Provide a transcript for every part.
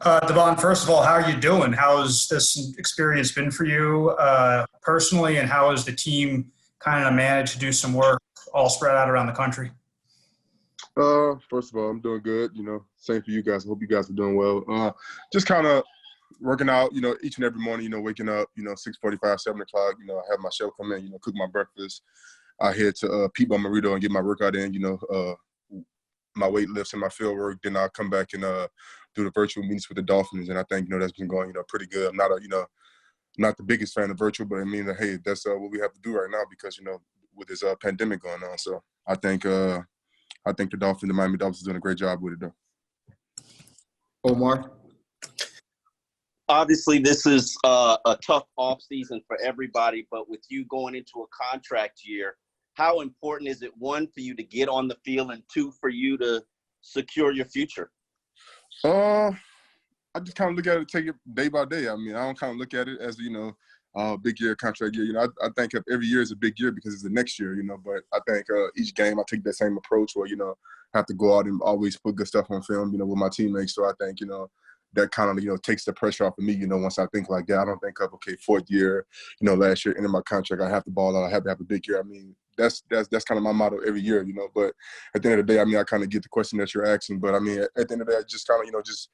Davon, first of all, how are you doing? How has this experience been for you personally, and how has the team kind of managed to do some work all spread out around the country? First of all, I'm doing good. Same for you guys. I hope you guys are doing well. Just kind of working out, each and every morning, waking up, 6:45, 7 o'clock, I have my chef come in, cook my breakfast. I head to Pete Marito and get my workout in, my weight lifts and my field work. Then I'll come back and do the virtual meetings with the Dolphins. And I think, that's been going, pretty good. I'm not not the biggest fan of virtual, but I mean, hey, that's what we have to do right now because, with this pandemic going on. So I think the Miami Dolphins are doing a great job with it, though. Omar? Obviously, this is a tough offseason for everybody, but with you going into a contract year, how important is it, one, for you to get on the field, and two, for you to secure your future? I just kind of look at it, take it day by day. I mean, I don't kind of look at it as, big year, contract year. I think of every year is a big year because it's the next year, but I think each game I take that same approach where, have to go out and always put good stuff on film, with my teammates. So I think, that kind of, takes the pressure off of me, once I think like that. I don't think of, okay, fourth year, last year, ending my contract, I have to ball out, I have to have a big year. I mean, that's kind of my motto every year, but at the end of the day, I mean, I kind of get the question that you're asking, but I mean, at the end of the day, I just kind of, just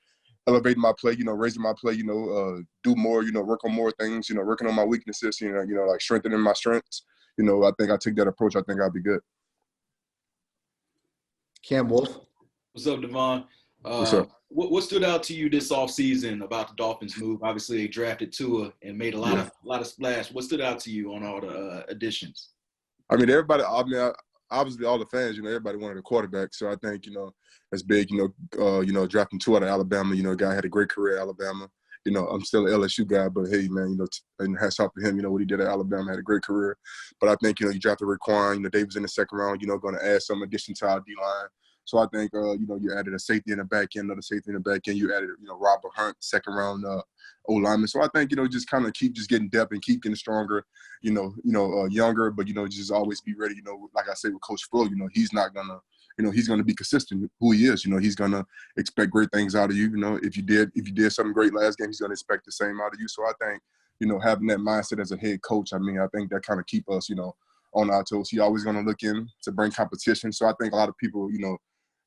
elevating my play, raising my play, do more, work on more things, working on my weaknesses, like strengthening my strengths. I think I take that approach, I think I'll be good. Cam Wolf. What's up, Davon? What's up? What stood out to you this offseason about the Dolphins move? Obviously, they drafted Tua and made a lot of splash. What stood out to you on all the additions? I mean, obviously all the fans, everybody wanted a quarterback. So I think, that's big, drafting Tua out of Alabama. Guy had a great career at Alabama. I'm still an LSU guy, but hey, man, and hats off to him, what he did at Alabama, had a great career. But I think, you drafted Raekwon, Davis in the second round, going to add some addition to our D-line. So I think, you added a safety in the back end, another safety in the back end. You added, Robert Hunt, second round O-lineman. So I think, just kind of keep just getting depth and keep getting stronger, younger, but, just always be ready, like I say with Coach Flo, he's not going to, he's going to be consistent who he is. He's going to expect great things out of you. If you did something great last game, he's going to expect the same out of you. So I think, having that mindset as a head coach, I mean, I think that kind of keep us, on our toes. He's always going to look in to bring competition. So I think a lot of people,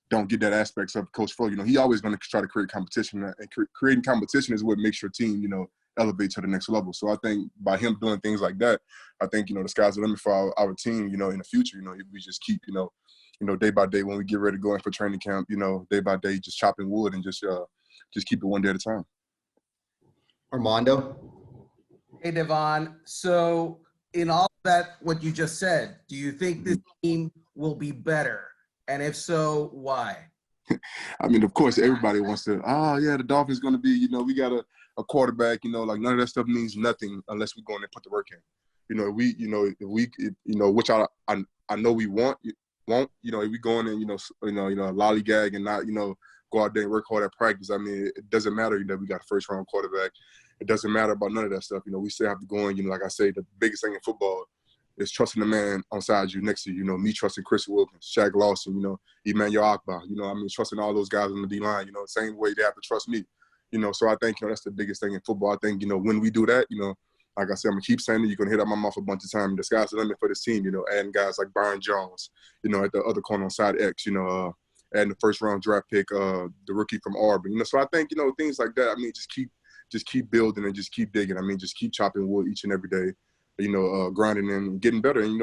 don't get that aspect of Coach Flo. He always going to try to create competition, and creating competition is what makes your team, elevate to the next level. So I think by him doing things like that, I think, the sky's the limit for our team, in the future, if we just keep, day by day when we get ready to go in for training camp, day by day, just chopping wood and just keep it one day at a time. Armando? Hey, Davon. So in all of that, what you just said, do you think this team will be better? And if so, why? I mean, of course, everybody wants to, the Dolphins going to be, we got a quarterback, like none of that stuff means nothing unless we go in and put the work in. If we, which I know we won't, if we go in and, lollygag and not, go out there and work hard at practice. I mean, it doesn't matter that we got a first round quarterback. It doesn't matter about none of that stuff. We still have to go in, like I say, the biggest thing in football is trusting the man on side you, next to you. Me trusting Chris Wilkins, Shaq Lawson, Emmanuel Akbar, trusting all those guys on the D-line, the same way they have to trust me. So I think, that's the biggest thing in football. I think, when we do that, like I said, I'm going to keep saying it. You're going to hit out my mouth a bunch of times. The sky's the limit for this team, adding guys like Byron Jones, at the other corner on side X, adding the first-round draft pick, the rookie from Auburn. So I think, things like that, I mean, just keep building and just keep digging. I mean, just keep chopping wood each and every day. Grinding and getting better. And,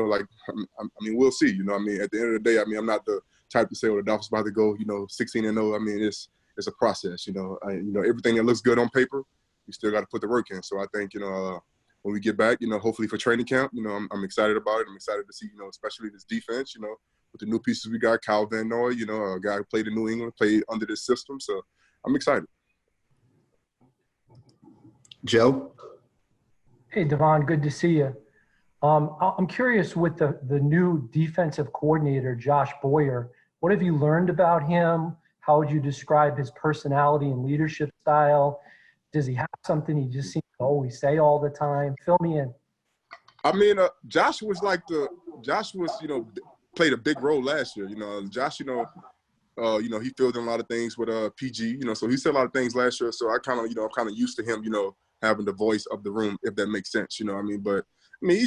we'll see. I mean, at the end of the day, I mean, I'm not the type to say, the Dolphins about to go, 16-0. I mean, it's a process, everything that looks good on paper, you still got to put the work in. So I think, when we get back, hopefully for training camp, I'm excited about it. I'm excited to see, especially this defense, with the new pieces we got, Kyle Van Noy, a guy who played in New England, played under this system. So I'm excited. Joe? Hey, Davon, good to see you. I'm curious with the new defensive coordinator, Josh Boyer, what have you learned about him? How would you describe his personality and leadership style? Does he have something he just seems to always say all the time? Fill me in. I mean, Josh was, played a big role last year. Josh, You know, he filled in a lot of things with PG. You know, so he said a lot of things last year. So I kind of, you know, I'm kind of used to him, you know, having the voice of the room, if that makes sense. You know what I mean? But I mean,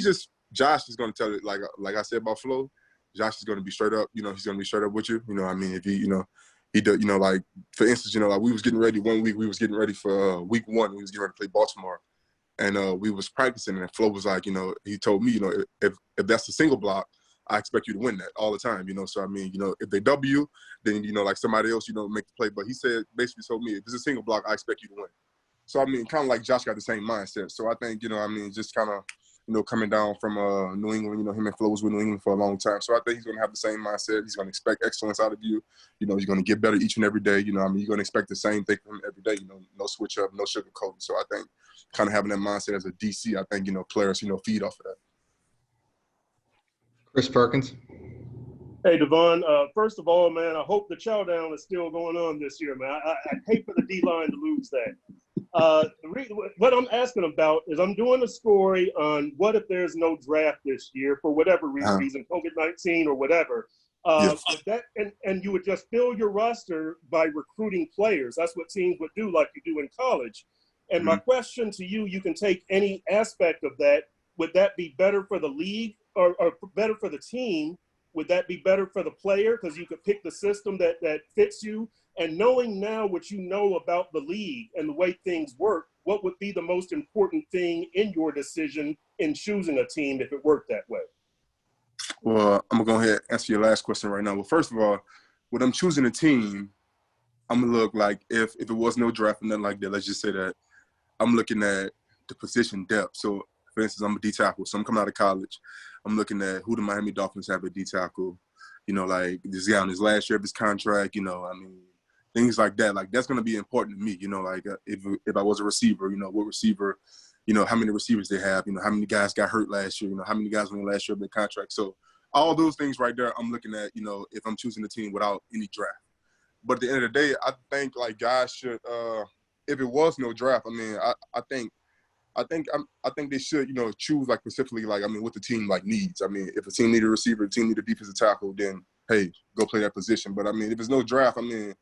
Josh is going to tell it like I said about Flo. Josh is going to be straight up. You know, he's going to be straight up with you. You know what I mean? If you know, he does, you know, like, for instance, you know, like we was getting ready one week. We was getting ready for week 1. We was getting ready to play Baltimore. And we was practicing, and Flo was like, you know, he told me, you know, if that's a single block, I expect you to win that all the time, you know. So, I mean, you know, if they double you, then, you know, like somebody else, you know, make the play. But he said, basically told me, if it's a single block, I expect you to win. So, I mean, kind of like Josh got the same mindset. So, I think, you know, I mean, just kind of, you know, coming down from New England, you know, him and Flo was with New England for a long time. So, I think he's going to have the same mindset. He's going to expect excellence out of you. You know, he's going to get better each and every day. You know, I mean, you're going to expect the same thing from him every day, you know, no switch up, no sugarcoating. So, I think kind of having that mindset as a DC, I think, you know, players, you know, feed off of that. Chris Perkins. Hey, Davon. First of all, man, I hope the chow down is still going on this year, man. I hate for the D-line to lose that. What I'm asking about is I'm doing a story on what if there's no draft this year for whatever reason, COVID-19 or whatever. Yes. And you would just fill your roster by recruiting players. That's what teams would do, like you do in college. And my question to you, you can take any aspect of that. Would that be better for the league or better for the team? Would that be better for the player because you could pick the system that fits you? And knowing now what you know about the league and the way things work, what would be the most important thing in your decision in choosing a team if it worked that way? Well, I'm going to go ahead and answer your last question right now. Well, first of all, when I'm choosing a team, I'm going to look like if it was no draft or nothing like that, let's just say that I'm looking at the position depth. So, for instance, I'm a D tackle, so I'm coming out of college. I'm looking at who the Miami Dolphins have at D tackle. You know, like this guy on his last year of his contract. You know, I mean, things like that. Like that's going to be important to me. You know, like if I was a receiver, you know, what receiver, you know, how many receivers they have. You know, how many guys got hurt last year. You know, how many guys won last year of their contract. So all those things right there, I'm looking at. You know, if I'm choosing a team without any draft. But at the end of the day, I think like guys should. If it was no draft, I mean, I think they should, you know, choose like specifically like I mean what the team like needs. I mean, if a team need a receiver, a team need a defensive tackle, then hey, go play that position. But I mean, if there's no draft, I mean,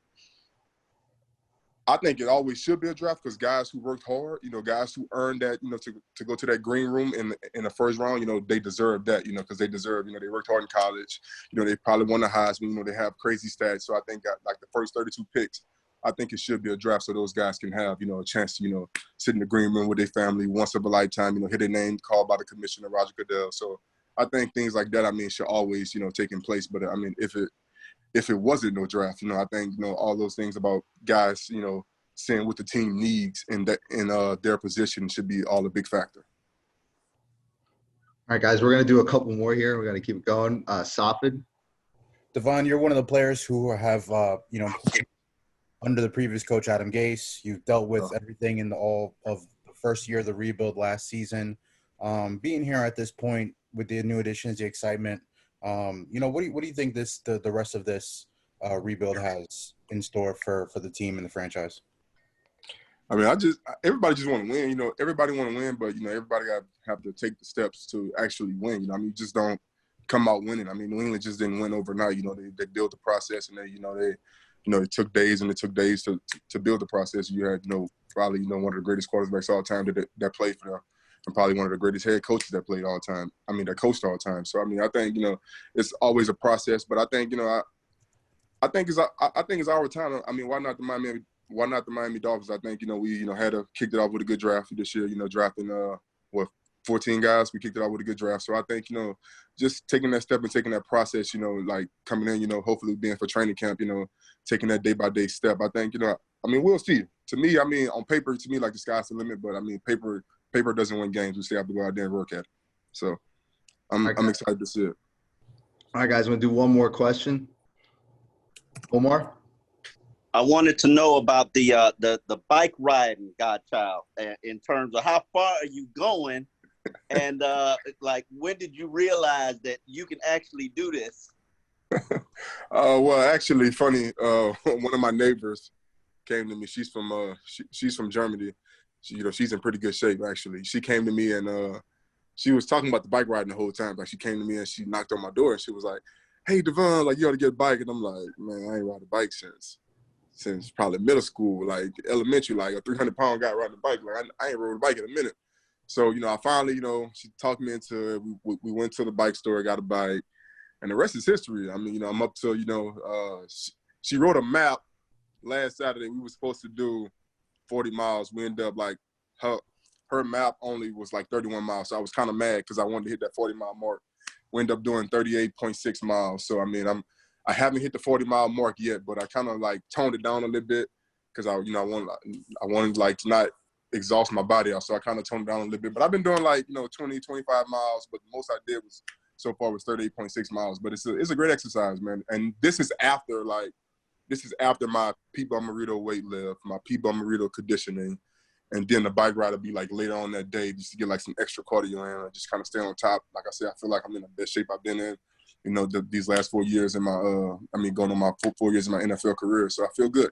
I think it always should be a draft because guys who worked hard, you know, guys who earned that, you know, to go to that green room in the first round, you know, they deserve that, you know, because they deserve, you know, they worked hard in college, you know, they probably won the Heisman, you know, they have crazy stats. So I think like the first 32 picks. I think it should be a draft so those guys can have, you know, a chance to, you know, sit in the green room with their family once of a lifetime, you know, hear their name called by the commissioner, Roger Goodell. So I think things like that, I mean, should always, you know, take in place. But, I mean, if it wasn't no draft, you know, I think, you know, all those things about guys, you know, saying what the team needs in their position should be all a big factor. All right, guys, we're going to do a couple more here. We're going to keep it going. Safid. Davon, you're one of the players who have, you know, under the previous coach, Adam Gase. You've dealt with everything in all of the first year of the rebuild last season. Being here at this point with the new additions, the excitement, you know, what do you think the rest of this rebuild has in store for the team and the franchise? I mean, everybody just want to win. You know, everybody want to win, but, you know, everybody have to take the steps to actually win. You know, I mean, you just don't come out winning. I mean, New England just didn't win overnight. You know, they built the process and it took days to build the process. You had, you know, probably, you know, one of the greatest quarterbacks all time that played for them, and probably one of the greatest head coaches that played all the time. I mean, that coached all the time. So I mean, I think, you know, it's always a process. But I think, you know, I think it's our time. I mean, why not the Miami Dolphins? I think, you know, we, you know, kicked it off with a good draft this year. You know, drafting 14 guys. We kicked it off with a good draft. So I think, you know, just taking that step and taking that process, you know, like coming in, you know, hopefully being for training camp, you know, taking that day-by-day step. I think, you know, I mean, we'll see. To me, I mean, on paper, to me, like the sky's the limit. But, I mean, paper doesn't win games. We still have to go out there and work at it. So I'm excited to see it. All right, guys, I'm going to do one more question. Omar? I wanted to know about the bike riding, Godchaux, in terms of how far are you going? And like, when did you realize that you can actually do this? Well, actually, funny. One of my neighbors came to me. She's from Germany. She, you know, she's in pretty good shape. Actually, she came to me and she was talking about the bike riding the whole time. Like, she came to me and she knocked on my door and she was like, hey, Davon, like, you ought to get a bike. And I'm like, man, I ain't ride a bike since probably middle school, like elementary, like a 300-pound guy riding a bike. Like, I ain't rode a bike in a minute. So, I finally, she talked me into it. We went to the bike store, got a bike, and the rest is history. I mean, I'm up to, she wrote a map last Saturday. We were supposed to do 40 miles. We ended up, like, her map only was like 31 miles. So I was kind of mad because I wanted to hit that 40-mile mark. We ended up doing 38.6 miles. So, I mean, I haven't hit the 40-mile mark yet, but I kind of, like, toned it down a little bit because I wanted, like, to not exhaust my body out. So I kind of toned it down a little bit. But I've been doing, like, 20, 25 miles, but the most I did so far was 38.6 miles. But it's a great exercise, man. And this is after my Pete Bommarito weight lift, my Pete Bommarito conditioning. And then the bike ride will be, like, later on that day just to get, like, some extra cardio in and just kind of stay on top. Like I said, I feel like I'm in the best shape I've been in, these last 4 years in my, going on my 4 years in my NFL career. So I feel good,